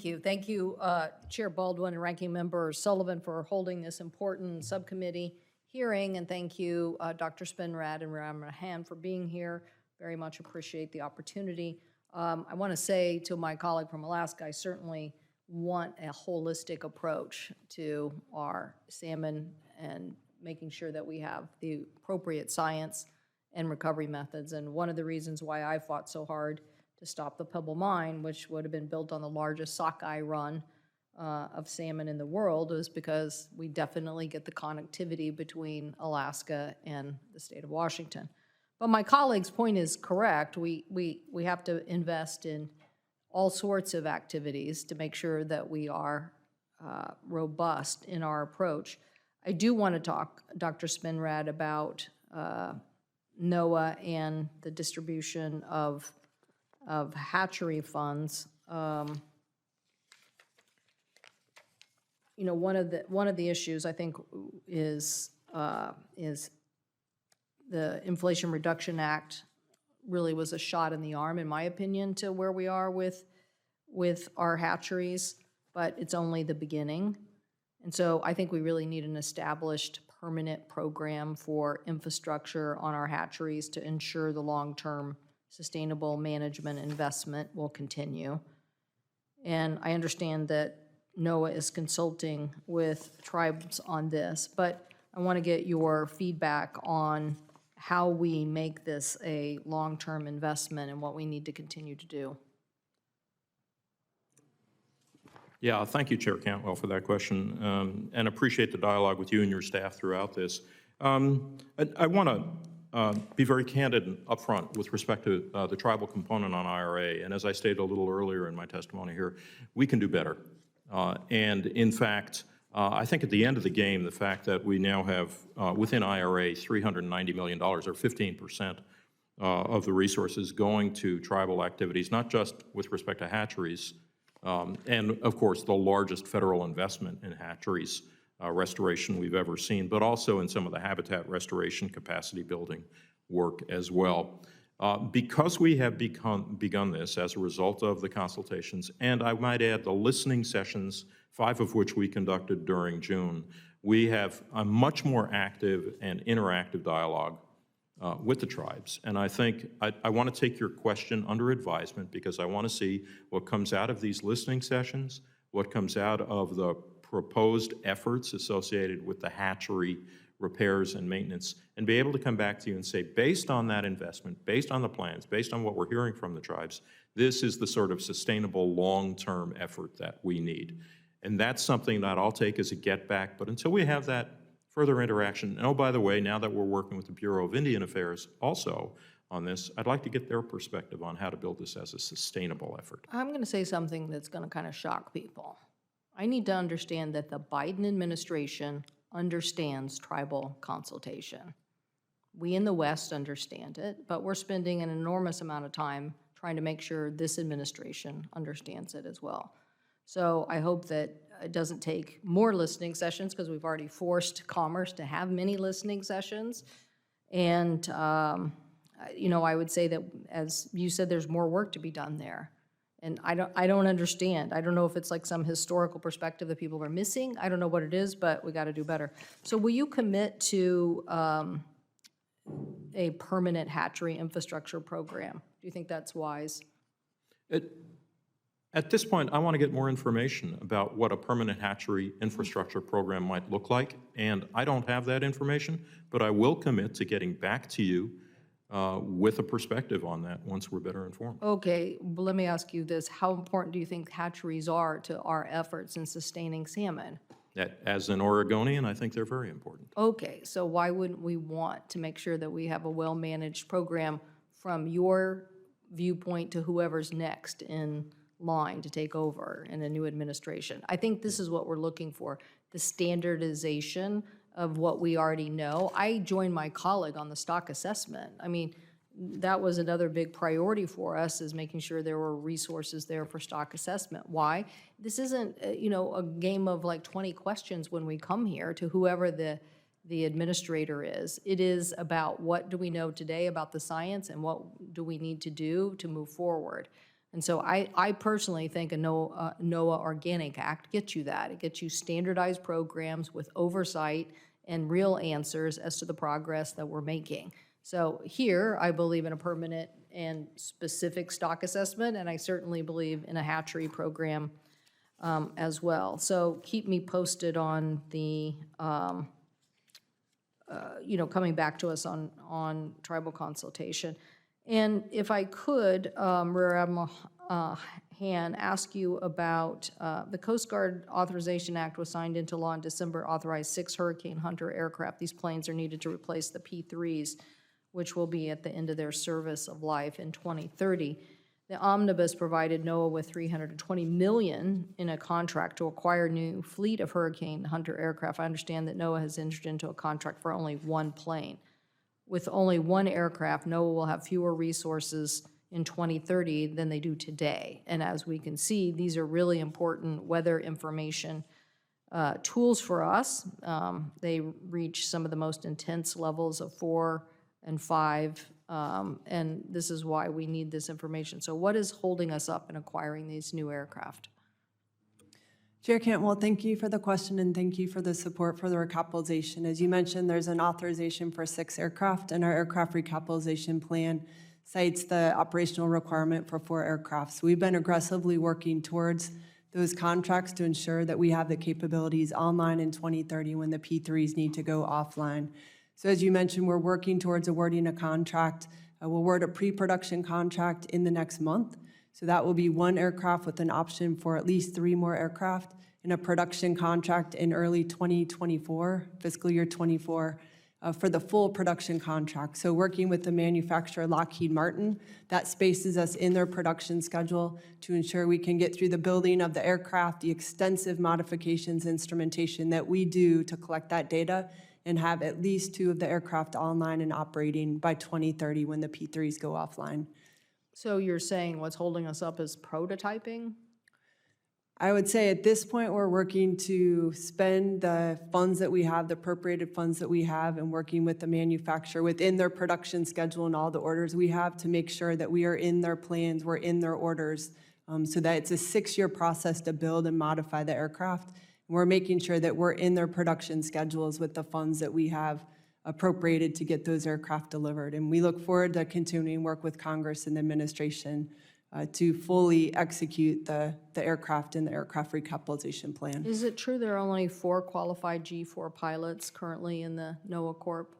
Thank you, Chair Baldwin and Ranking Member Sullivan for holding this important subcommittee hearing, and thank you, Dr. Spinrad and Ramahan for being here. Very much appreciate the opportunity. I want to say to my colleague from Alaska, I certainly want a holistic approach to our salmon and making sure that we have the appropriate science and recovery methods. And one of the reasons why I fought so hard to stop the Pebble Mine, which would have been built on the largest sockeye run of salmon in the world, is because we definitely get the connectivity between Alaska and the state of Washington. But my colleague's point is correct. We have to invest in all sorts of activities to make sure that we are robust in our approach. I do want to talk, Dr. Spinrad, about NOAA and the distribution of hatchery funds. You know, one of the issues I think is the Inflation Reduction Act really was a shot in the arm, in my opinion, to where we are with our hatcheries, but it's only the beginning. And so I think we really need an established permanent program for infrastructure on our hatcheries to ensure the long-term sustainable management investment will continue. And I understand that NOAA is consulting with tribes on this, but I want to get your feedback on how we make this a long-term investment and what we need to continue to do. Yeah, thank you, Chair Cantwell, for that question, and appreciate the dialogue with you and your staff throughout this. I want to be very candid and upfront with respect to the tribal component on IRA, and as I stated a little earlier in my testimony here, we can do better. And in fact, I think at the end of the game, the fact that we now have within IRA $390 million, or 15% of the resources going to tribal activities, not just with respect to hatcheries, and of course the largest federal investment in hatcheries restoration we've ever seen, but also in some of the habitat restoration capacity building work as well. Because we have begun this as a result of the consultations, and I might add the listening sessions, 5 of which we conducted during June, we have a much more active and interactive dialogue with the tribes. And I think I want to take your question under advisement because I want to see what comes out of these listening sessions, what comes out of the proposed efforts associated with the hatchery repairs and maintenance, and be able to come back to you and say, based on that investment, based on the plans, based on what we're hearing from the tribes, this is the sort of sustainable long-term effort that we need. And that's something that I'll take as a get back, but until we have that further interaction, and oh, by the way, now that we're working with the Bureau of Indian Affairs also on this, I'd like to get their perspective on how to build this as a sustainable effort. I'm going to say something that's going to kind of shock people. I need to understand that the Biden administration understands tribal consultation. We in the West understand it, but we're spending an enormous amount of time trying to make sure this administration understands it as well. So I hope that it doesn't take more listening sessions because we've already forced Commerce to have many listening sessions. And, you know, I would say that, as you said, there's more work to be done there. And I don't understand. I don't know if it's like some historical perspective that people are missing. I don't know what it is, but we got to do better. So will you commit to a permanent hatchery infrastructure program? Do you think that's wise? At this point, I want to get more information about what a permanent hatchery infrastructure program might look like, and I don't have that information, but I will commit to getting back to you with a perspective on that once we're better informed. Okay, well, let me ask you this. How important do you think hatcheries are to our efforts in sustaining salmon? As an Oregonian, I think they're very important. Okay, so why wouldn't we want to make sure that we have a well-managed program from your viewpoint to whoever's next in line to take over in a new administration? I think this is what we're looking for, the standardization of what we already know. I joined my colleague on the stock assessment. I mean, that was another big priority for us, is making sure there were resources there for stock assessment. Why? This isn't, you know, a game of like 20 questions when we come here to whoever the administrator is. It is about what do we know today about the science and what do we need to do to move forward. And so I personally think a NOAA Organic Act gets you that. It gets you standardized programs with oversight and real answers as to the progress that we're making. So here, I believe in a permanent and specific stock assessment, and I certainly believe in a hatchery program as well. So keep me posted on the, coming back to us on tribal consultation. And if I could, Rear Han, ask you about the Coast Guard Authorization Act was signed into law in December, authorized 6 Hurricane Hunter aircraft. These planes are needed to replace the P-3s, which will be at the end of their service of life in 2030. The omnibus provided NOAA with $320 million in a contract to acquire a new fleet of Hurricane Hunter aircraft. I understand that NOAA has entered into a contract for only one plane. With only one aircraft, NOAA will have fewer resources in 2030 than they do today. And as we can see, these are really important weather information tools for us. They reach some of the most intense levels of 4 and 5, and this is why we need this information. So what is holding us up in acquiring these new aircraft? Chair Cantwell, thank you for the question and thank you for the support for the recapitalization. As you mentioned, there's an authorization for 6 aircraft, and our aircraft recapitalization plan cites the operational requirement for 4 aircraft. So we've been aggressively working towards those contracts to ensure that we have the capabilities online in 2030 when the P3s need to go offline. So as you mentioned, we're working towards awarding a contract. We'll award a pre-production contract in the next month. So that will be 1 aircraft with an option for at least 3 more aircraft, and a production contract in early 2024, fiscal year 24, for the full production contract. So working with the manufacturer Lockheed Martin, that spaces us in their production schedule to ensure we can get through the building of the aircraft, the extensive modifications, instrumentation that we do to collect that data, and have at least 2 of the aircraft online and operating by 2030 when the P3s go offline. So you're saying what's holding us up is prototyping? I would say at this point, we're working to spend the funds that we have, the appropriated funds that we have, and working with the manufacturer within their production schedule and all the orders we have to make sure that we are in their plans, we're in their orders, so that it's a 6-year process to build and modify the aircraft. We're making sure that we're in their production schedules with the funds that we have appropriated to get those aircraft delivered. And we look forward to continuing work with Congress and the administration to fully execute the aircraft and the aircraft recapitalization plan. Is it true there are only 4 qualified G4 pilots currently in the NOAA Corp?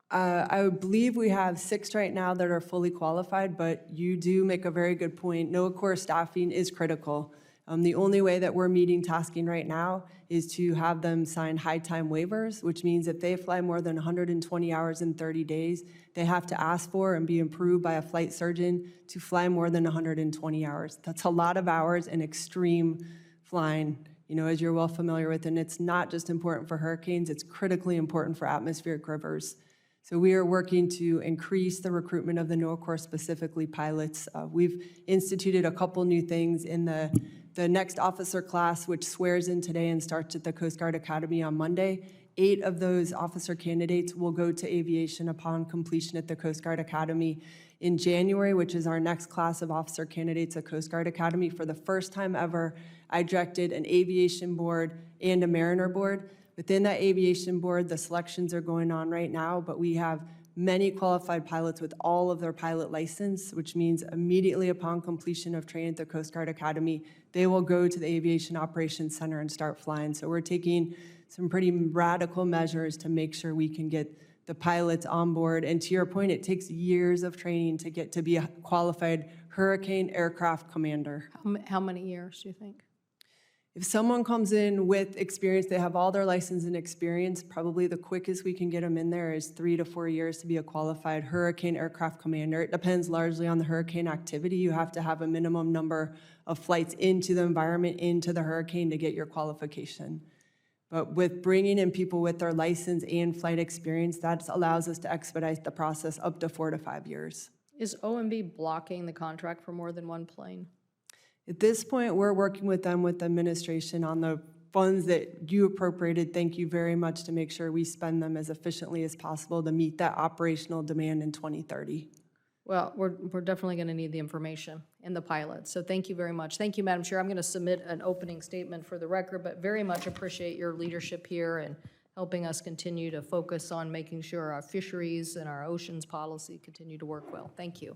I believe we have 6 right now that are fully qualified, but you do make a very good point. NOAA Corps staffing is critical. The only way that we're meeting tasking right now is to have them sign high time waivers, which means if they fly more than 120 hours in 30 days, they have to ask for and be approved by a flight surgeon to fly more than 120 hours. That's a lot of hours and extreme flying, as you're well familiar with, and it's not just important for hurricanes, it's critically important for atmospheric rivers. So we are working to increase the recruitment of the NOAA Corps, specifically pilots. We've instituted a couple new things in the next officer class, which swears in today and starts at the Coast Guard Academy on Monday. 8 of those officer candidates will go to aviation upon completion at the Coast Guard Academy in January, which is our next class of officer candidates at Coast Guard Academy. For the first time ever, I directed an aviation board and a mariner board. Within that aviation board, the selections are going on right now, but we have many qualified pilots with all of their pilot license, which means immediately upon completion of training at the Coast Guard Academy, they will go to the Aviation Operations Center and start flying. So we're taking some pretty radical measures to make sure we can get the pilots on board. And to your point, it takes years of training to get to be a qualified hurricane aircraft commander. How many years do you think? If someone comes in with experience, they have all their license and experience, probably the quickest we can get them in there is 3 to 4 years to be a qualified hurricane aircraft commander. It depends largely on the hurricane activity. You have to have a minimum number of flights into the environment, into the hurricane to get your qualification. But with bringing in people with their license and flight experience, that allows us to expedite the process up to 4 to 5 years. Is OMB blocking the contract for more than one plane? At this point, we're working with them, with the administration, on the funds that you appropriated. Thank you very much, to make sure we spend them as efficiently as possible to meet that operational demand in 2030. Well, we're definitely going to need the information in the pilot, so thank you very much. Thank you, Madam Chair. I'm going to submit an opening statement for the record, but very much appreciate your leadership here and helping us continue to focus on making sure our fisheries and our oceans policy continue to work well. Thank you.